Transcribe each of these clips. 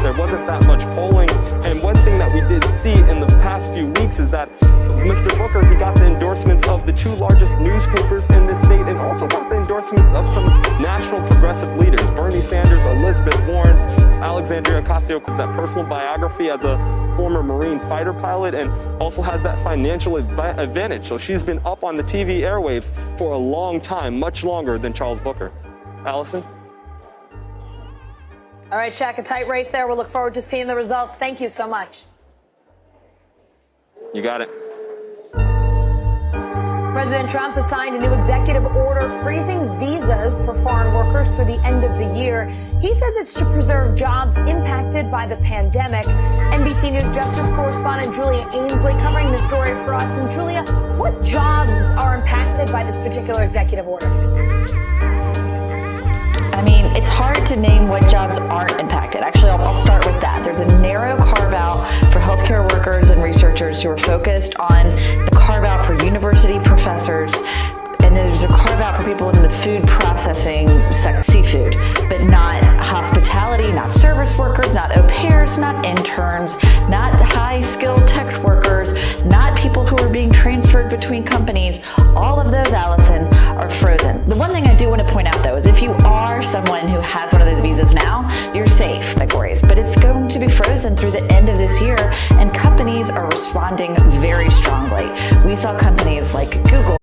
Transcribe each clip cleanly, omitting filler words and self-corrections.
There wasn't that much polling, and one thing that we did see in the past few weeks is that Mr. Booker, he got the endorsements of the two largest newspapers in this state and also got the endorsements of some national progressive leaders. Bernie Sanders, Elizabeth Warren, Alexandria Ocasio-Cortez, that personal biography as a former Marine fighter pilot, and also has that financial advantage. So she's been up on the TV airwaves for a long time, much longer than Charles Booker. Allison? All right, Shaq, a tight race there. We'll look forward to seeing the results. Thank you so much. You got it. President Trump has signed a new executive order freezing visas for foreign workers through the end of the year. He says it's to preserve jobs impacted by the pandemic. NBC News Justice correspondent Julia Ainsley covering the story for us. And Julia, what jobs are impacted by this particular executive order? I mean, it's hard to name what jobs aren't impacted. Actually, I'll start with that. There's a narrow carve-out for healthcare workers and researchers who are focused on the carve-out for university professors. And then there's a carve-out for people in the food processing, seafood, but not hospitality, not service workers, not au pairs, not interns, not high-skilled tech workers, not people who are being transferred between companies. All of those, Allison, are frozen. The one thing I do want to point out, though, is if you are someone who has one of those visas now, you're safe, categories, but it's going to be frozen through the end of this year, and companies are responding very strongly. We saw companies like Google.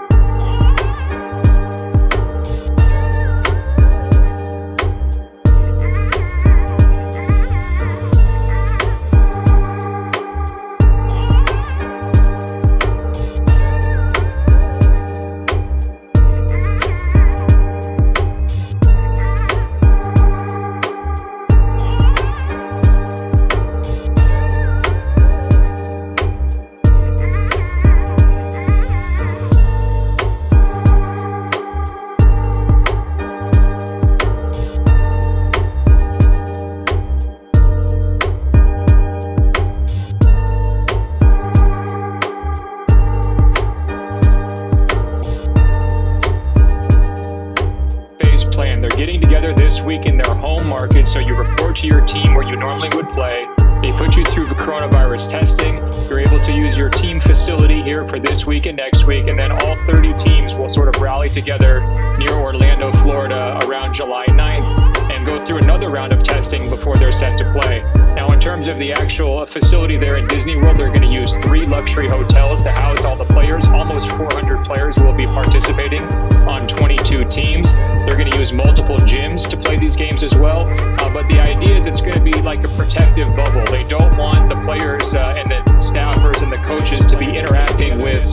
Getting together this week in their home market, so you report to your team where you normally would play. They put you through the coronavirus testing. You're able to use your team facility here for this week and next week, and then all 30 teams will sort of rally together near Orlando, Florida around July 9th and go through another round of testing before they're set to play. Now, in terms of the actual facility there in Disney World, they're going to use 3 luxury hotels to house all the players. Almost 400 players will be participating on 22 teams. They're going to use multiple gyms to play these games as well. But the idea is it's going to be like a protective bubble. They don't want the players and the staffers and the coaches to be interacting with,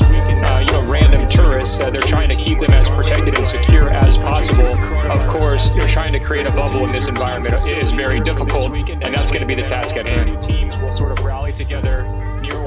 random tourists. They're trying to keep them as protected and secure as possible. Of course, they're trying to create a bubble in this environment. It is very difficult, and that's going to be the task at hand. Teams will sort of rally together.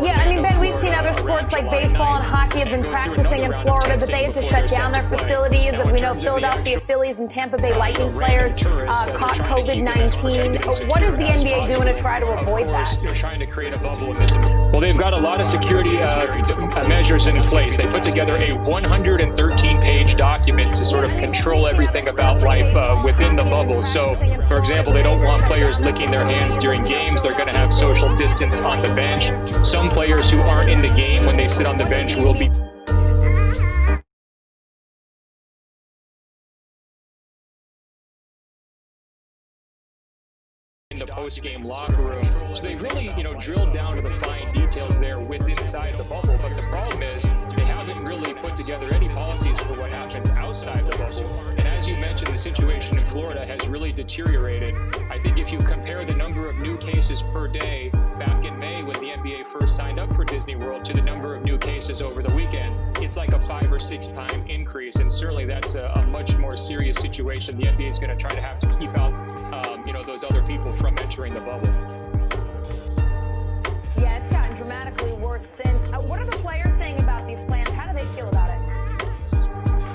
Yeah, I mean, Ben, we've seen other sports like baseball and hockey have been practicing in Florida, but they had to shut down their facilities. As we know, Philadelphia Phillies and Tampa Bay Lightning players caught COVID-19. What is the NBA doing to try to avoid that? They're trying to create a bubble in this. Well, they've got a lot of security measures in place. They put together a 113-page document to sort of control everything about life within the bubble. So, for example, they don't want players licking their hands during games. They're going to have social distance on the bench. Some players who aren't in the game when they sit on the bench will be in the post-game locker room. So they really, drilled down to the fine details there with inside the bubble. But the problem is they haven't really put together any policies for what happens outside the bubble. And as you mentioned, the situation in Florida has really deteriorated. I think if you compare the number of new cases per day back in May when the NBA first signed up for Disney World to the number of new cases over the weekend, it's like a 5 or 6 time increase. And certainly that's a much more serious situation. The NBA is going to try to have to keep out those other people from entering the bubble. Yeah, it's gotten dramatically worse since. What are the players saying about these plans? How do they feel about it?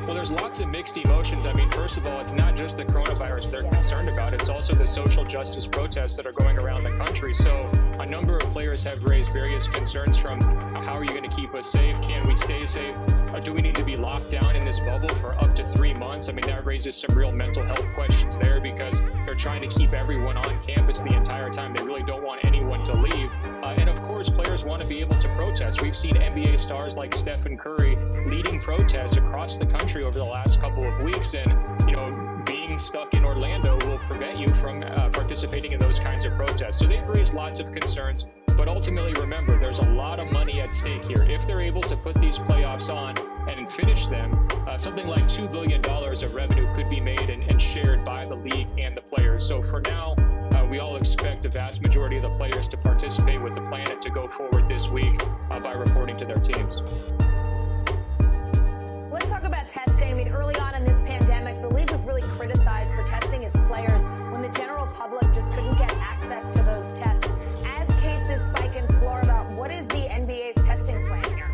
Well, there's lots of mixed emotions. I mean, first of all, it's not just the coronavirus they're concerned about. It's also the social justice protests that are going around the country. So a number of players have raised various concerns from how are you going to keep us safe? Can we stay safe? do we need to be locked down in this bubble for up to 3 months? I mean, that raises some real mental health questions there because they're trying to keep everyone on campus the entire time. They really don't want anyone to leave. And of course, players want to be able to protest. We've seen NBA stars like Stephen Curry leading protests across the country over the last couple of weeks. And, being stuck in Orlando will prevent you from participating in those kinds of protests. So they've raised lots of concerns. But ultimately, remember, there's a lot of money at stake here. If they're able to put these playoffs on and finish them, something like $2 billion of revenue could be made and shared by the league and the players. So for now, we all expect the vast majority of the players to participate with the plan and to go forward this week by reporting to their teams. Let's talk about testing. I mean, early on in this pandemic, the league was really criticized for testing its players when the general public just couldn't get access to those tests. As cases spike in Florida, what is the NBA's testing plan here?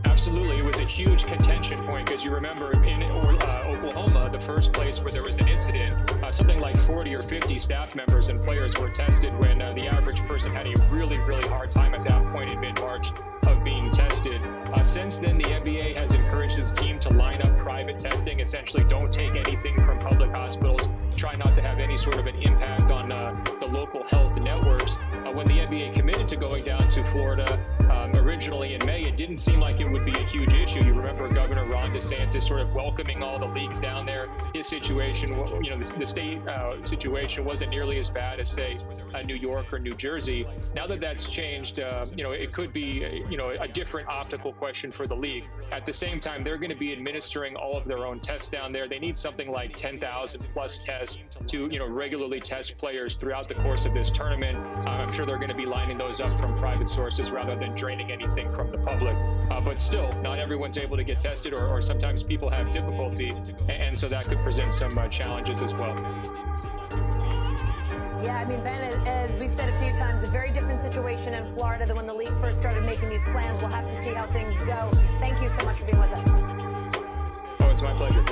Absolutely. It was a huge contention point because you remember in Oklahoma, the first place where there was an incident, something like 40 or 50 staff members and players were tested when the average person had a really, really hard time at that point in mid-March of being tested. Since then, the NBA has encouraged its team to line up private testing. Essentially, don't take anything from public hospitals. Try not to have any sort of an impact on the local health networks. When the NBA committed to going down to Florida originally in May, it didn't seem like it would be a huge issue. You remember Governor Ron DeSantis sort of welcoming all the leagues down there. His situation, the state situation wasn't nearly as bad as, say, New York or New Jersey. Now that that's changed, it could be, a different optical question for the league. At the same time, they're going to be administering all of their own tests down there. They need something like 10,000 plus tests to, regularly test players throughout the course of this tournament. I'm sure they're going to be lining those up from private sources rather than draining anything from the public. But still, not everyone's able to get tested, or sometimes people have difficulty, and so that could present some challenges as well. Yeah, I mean, Ben, as we've said a few times, a very different situation in Florida than when the league first started making these plans. We'll have to see how things go. Thank you so much for being with us. Oh, it's my pleasure.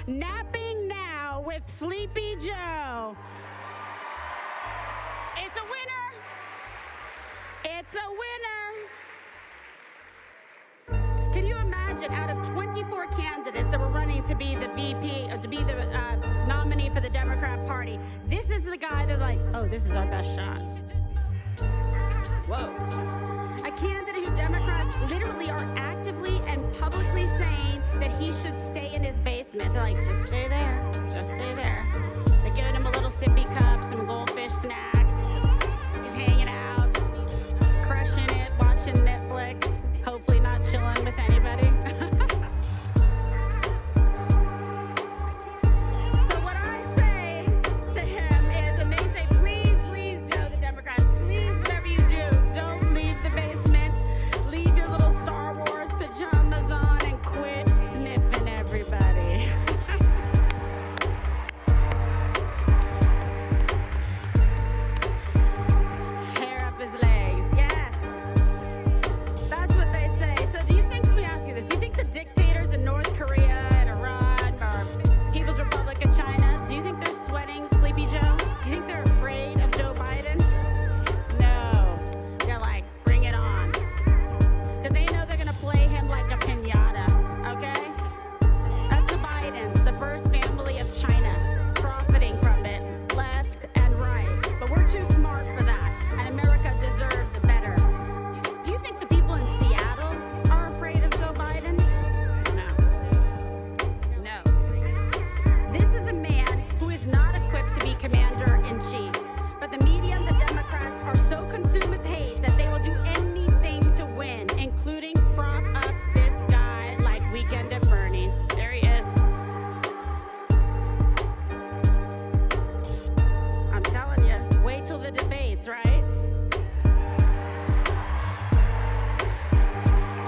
Napping Now with Sleepy Joe. It's a winner. It's a winner. Can you imagine, out of 24 candidates that were running to be the VP or to be the nominee for the Democrat Party, this is the guy that's like, oh, this is our best shot. Whoa. A candidate who Democrats literally are actively and publicly saying that he should stay in his basement. They're like, just stay there. Just stay there. They're giving him a little sippy cup, some goldfish snacks. He's hanging out, crushing it, watching Netflix, hopefully not chilling with anybody. So what I say to him is, and they say, please, please, Joe, the Democrats, please, whatever you do, don't leave the basement. Leave your little Star Wars pajamas on and quit sniffing everybody. Hair up his legs, yes. That's what they say. So do you think, let me ask you this, do you think the dictators in North Korea and Iran or People's Republic of China, do you think they're sweating Sleepy Joe? Do you think they're afraid of Joe Biden? No. They're like, bring it on. Because they know they're going to play him like a piñata, okay? That's the Bidens, the first family of China, profiting from it, left and right. But we're too smart for that, and America deserves better. Do you think the people in Seattle are afraid of Joe Biden? No. No. This is a man who is not equipped to be commander-in-chief. But the media and the Democrats are so consumed with hate that they will do anything to win, including prop up this guy like Weekend at Bernie's. There he is. I'm telling you, wait till the debates, right?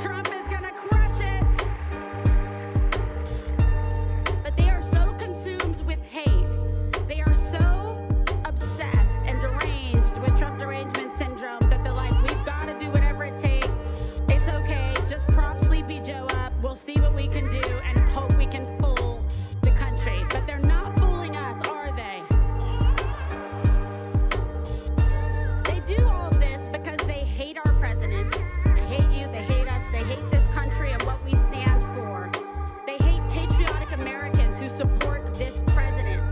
Trump is gonna crush it. But they are so consumed with hate. They are so obsessed and deranged with Trump derangement syndrome that they're like, we've got to do whatever it takes. It's okay. Just prop Sleepy Joe up. We'll see what we can do and hope we can fool the country. But they're not fooling us, are they? They do all of this because they hate our president. They hate you. They hate us. They hate this country and what we stand for. They hate patriotic Americans who support this president.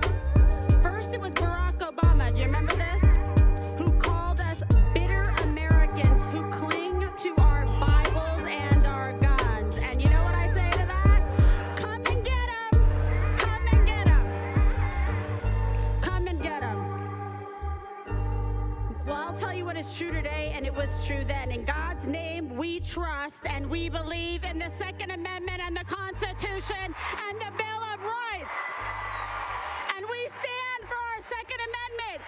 First, it was Barack Obama. Do you remember this? Who called us bitter Americans who cling to our Bibles and our guns. And you know what I say to that? Come and get 'em. Come and get 'em. Come and get 'em. Well, I'll tell you what is true today, and it was true then. In God's name, we trust and we believe in the Second Amendment and the Constitution and the Bill of Rights. And we stand for our Second Amendment.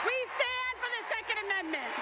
We stand for the Second Amendment.